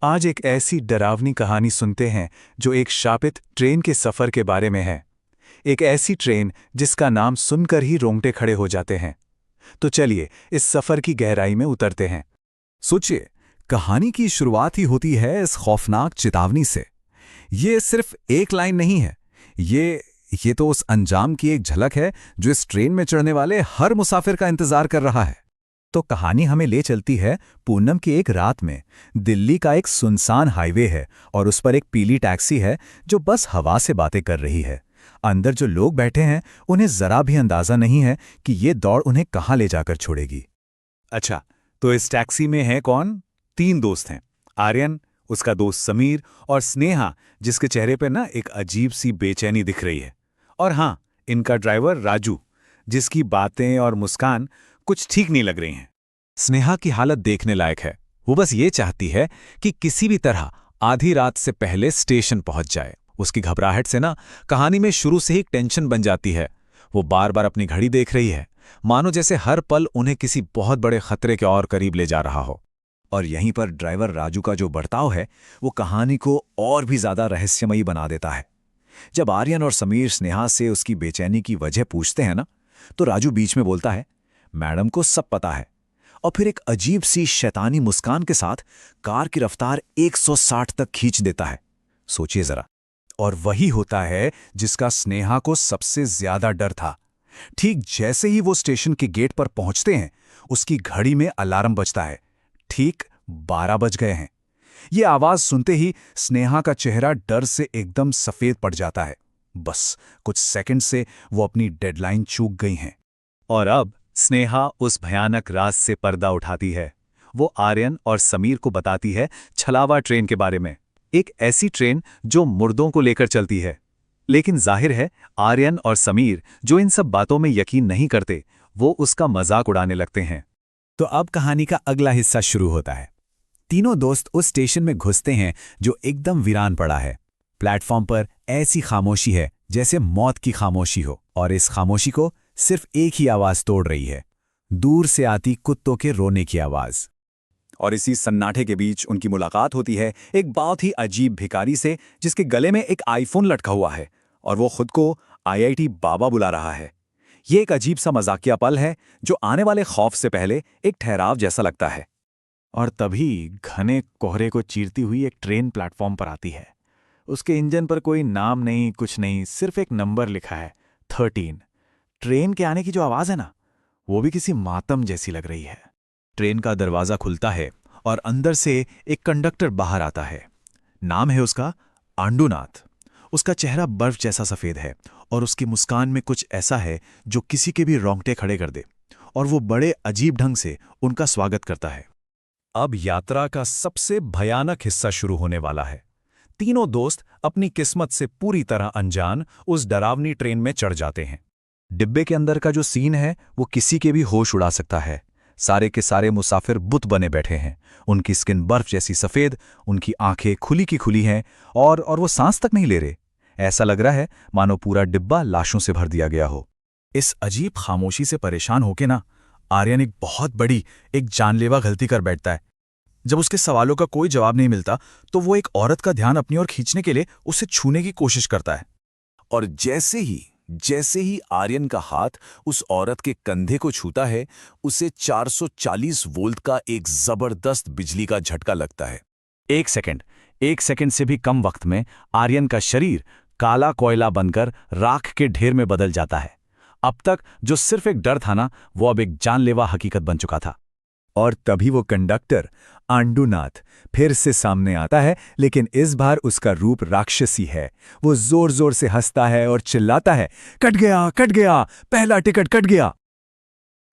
आज एक ऐसी डरावनी कहानी सुनते हैं जो एक शापित ट्रेन के सफ़र के बारे में है। एक ऐसी ट्रेन जिसका नाम सुनकर ही रोंगटे खड़े हो जाते हैं। तो चलिए इस सफ़र की गहराई में उतरते हैं। सोचिए, कहानी की शुरुआत ही होती है इस खौफनाक चेतावनी से। ये सिर्फ एक लाइन नहीं है, ये तो उस अंजाम की एक झलक है जो इस ट्रेन में चढ़ने वाले हर मुसाफिर का इंतजार कर रहा है। तो कहानी हमें ले चलती है पूनम की एक रात में। दिल्ली का एक सुनसान हाईवे है और उस पर एक पीली टैक्सी है जो बस हवा से बातें कर रही है। अंदर जो लोग बैठे हैं उन्हें जरा भी अंदाजा नहीं है कि ये दौड़ उन्हें कहाँ ले जाकर छोड़ेगी। अच्छा, तो इस टैक्सी में है कौन? 3 दोस्त हैं। आर्यन, उसका दोस्त समीर और स्नेहा, जिसके चेहरे पर ना एक अजीब सी बेचैनी दिख रही है। और हाँ, इनका ड्राइवर राजू, जिसकी बातें और मुस्कान कुछ ठीक नहीं लग रही हैं। स्नेहा की हालत देखने लायक है। वो बस ये चाहती है कि किसी भी तरह आधी रात से पहले स्टेशन पहुंच जाए। उसकी घबराहट से ना कहानी में शुरू से ही टेंशन बन जाती है। वो बार बार अपनी घड़ी देख रही है, मानो जैसे हर पल उन्हें किसी बहुत बड़े खतरे के और करीब ले जा रहा हो। और यहीं पर ड्राइवर राजू का जो बर्ताव है वो कहानी को और भी ज्यादा रहस्यमयी बना देता है। जब आर्यन और समीर स्नेहा से उसकी बेचैनी की वजह पूछते हैं ना, तो राजू बीच में बोलता है, मैडम को सब पता है। और फिर एक अजीब सी शैतानी मुस्कान के साथ कार की रफ्तार 160 तक खींच देता है। सोचिए जरा। और वही होता है जिसका स्नेहा को सबसे ज्यादा डर था। ठीक जैसे ही वो स्टेशन के गेट पर पहुंचते हैं, उसकी घड़ी में अलार्म बजता है। ठीक 12 बज गए हैं। ये आवाज सुनते ही स्नेहा का चेहरा डर से एकदम सफेद पड़ जाता है। बस कुछ सेकंड से वो अपनी डेडलाइन चूक गई हैं। और अब स्नेहा उस भयानक राज से पर्दा उठाती है। वो आर्यन और समीर को बताती है छलावा ट्रेन के बारे में। एक ऐसी ट्रेन जो मुर्दों को लेकर चलती है। लेकिन जाहिर है आर्यन और समीर, जो इन सब बातों में यकीन नहीं करते, वो उसका मजाक उड़ाने लगते हैं। तो अब कहानी का अगला हिस्सा शुरू होता है। तीनों दोस्त उस स्टेशन में घुसते हैं जो एकदम वीरान पड़ा है। प्लेटफॉर्म पर ऐसी खामोशी है जैसे मौत की खामोशी हो, और इस खामोशी को सिर्फ एक ही आवाज तोड़ रही है, दूर से आती कुत्तों के रोने की आवाज। और इसी सन्नाटे के बीच उनकी मुलाकात होती है एक बहुत ही अजीब भिखारी से, जिसके गले में एक आईफोन लटका हुआ है और वो खुद को आईआईटी बाबा बुला रहा है। ये एक अजीब सा मजाकिया पल है जो आने वाले खौफ से पहले एक ठहराव जैसा लगता है। और तभी घने कोहरे को चीरती हुई एक ट्रेन प्लेटफॉर्म पर आती है। उसके इंजन पर कोई नाम नहीं, कुछ नहीं, सिर्फ एक नंबर लिखा है, 13। ट्रेन के आने की जो आवाज है ना, वो भी किसी मातम जैसी लग रही है। ट्रेन का दरवाजा खुलता है और अंदर से एक कंडक्टर बाहर आता है। नाम है उसका आंडूनाथ। उसका चेहरा बर्फ जैसा सफेद है और उसकी मुस्कान में कुछ ऐसा है जो किसी के भी रोंगटे खड़े कर दे। और वो बड़े अजीब ढंग से उनका स्वागत करता है। अब यात्रा का सबसे भयानक हिस्सा शुरू होने वाला है। तीनों दोस्त अपनी किस्मत से पूरी तरह अनजान उस डरावनी ट्रेन में चढ़ जाते हैं। डिब्बे के अंदर का जो सीन है वो किसी के भी होश उड़ा सकता है। सारे के सारे मुसाफिर बुत बने बैठे हैं। उनकी स्किन बर्फ जैसी सफेद, उनकी आंखें खुली की खुली हैं और वो सांस तक नहीं ले रहे। ऐसा लग रहा है मानो पूरा डिब्बा लाशों से भर दिया गया हो। इस अजीब खामोशी से परेशान होके ना आर्यन एक बहुत बड़ी, एक जानलेवा गलती कर बैठता है। जब उसके सवालों का कोई जवाब नहीं मिलता तो वो एक औरत का ध्यान अपनी ओर खींचने के लिए उसे छूने की कोशिश करता है। और जैसे ही आर्यन का हाथ उस औरत के कंधे को छूता है, उसे 440 वोल्ट का एक जबरदस्त बिजली का झटका लगता है। एक सेकंड से भी कम वक्त में आर्यन का शरीर काला कोयला बनकर राख के ढेर में बदल जाता है। अब तक जो सिर्फ एक डर था ना, वो अब एक जानलेवा हकीकत बन चुका था। और तभी वो कंडक्टर आंडूनाथ फिर से सामने आता है, लेकिन इस बार उसका रूप राक्षसी है। वो जोर जोर से हंसता है और चिल्लाता है, कट गया, पहला टिकट कट गया।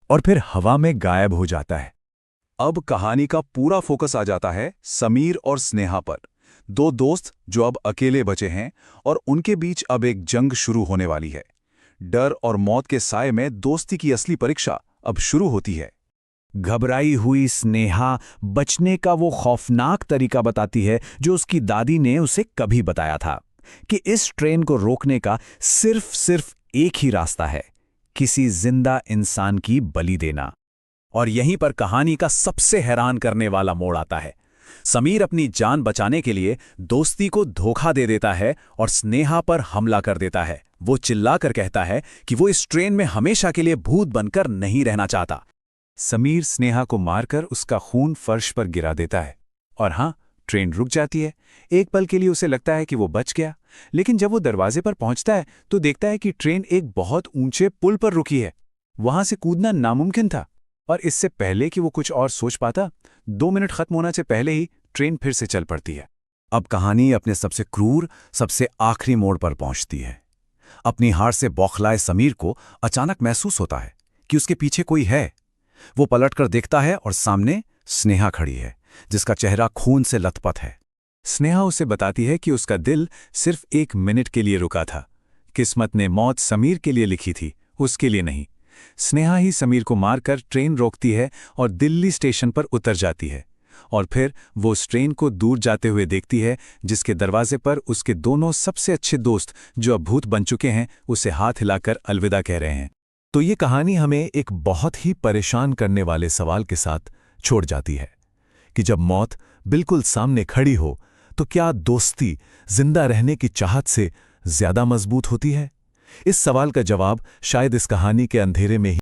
और फिर हवा में गायब हो जाता है। अब कहानी का पूरा फोकस आ जाता है समीर और स्नेहा पर। 2 दोस्त जो अब अकेले बचे हैं और उनके बीच अब एक जंग शुरू होने वाली है। डर और मौत के साए में दोस्ती की असली परीक्षा अब शुरू होती है। घबराई हुई स्नेहा बचने का वो खौफनाक तरीका बताती है जो उसकी दादी ने उसे कभी बताया था, कि इस ट्रेन को रोकने का सिर्फ एक ही रास्ता है, किसी जिंदा इंसान की बलि देना। और यहीं पर कहानी का सबसे हैरान करने वाला मोड़ आता है। समीर अपनी जान बचाने के लिए दोस्ती को धोखा दे देता है और स्नेहा पर हमला कर देता है। वो चिल्लाकर कहता है कि वो इस ट्रेन में हमेशा के लिए भूत बनकर नहीं रहना चाहता। समीर स्नेहा को मारकर उसका खून फर्श पर गिरा देता है और हाँ, ट्रेन रुक जाती है। एक पल के लिए उसे लगता है कि वो बच गया, लेकिन जब वो दरवाजे पर पहुंचता है तो देखता है कि ट्रेन एक बहुत ऊंचे पुल पर रुकी है। वहां से कूदना नामुमकिन था और इससे पहले कि वो कुछ और सोच पाता, 2 मिनट खत्म होने से पहले ही ट्रेन फिर से चल पड़ती है। अब कहानी अपने सबसे क्रूर, सबसे आखिरी मोड़ पर पहुंचती है। अपनी हार से बौखलाए समीर को अचानक महसूस होता है कि उसके पीछे कोई है। वो पलटकर देखता है और सामने स्नेहा खड़ी है, जिसका चेहरा खून से लथपथ है। स्नेहा उसे बताती है कि उसका दिल सिर्फ 1 मिनट के लिए रुका था। किस्मत ने मौत समीर के लिए लिखी थी, उसके लिए नहीं। स्नेहा ही समीर को मारकर ट्रेन रोकती है और दिल्ली स्टेशन पर उतर जाती है। और फिर वो उस ट्रेन को दूर जाते हुए देखती है, जिसके दरवाजे पर उसके दोनों सबसे अच्छे दोस्त, जो अब भूत बन चुके हैं, उसे हाथ हिलाकर अलविदा कह रहे हैं। तो ये कहानी हमें एक बहुत ही परेशान करने वाले सवाल के साथ छोड़ जाती है कि जब मौत बिल्कुल सामने खड़ी हो तो क्या दोस्ती जिंदा रहने की चाहत से ज्यादा मजबूत होती है? इस सवाल का जवाब शायद इस कहानी के अंधेरे में ही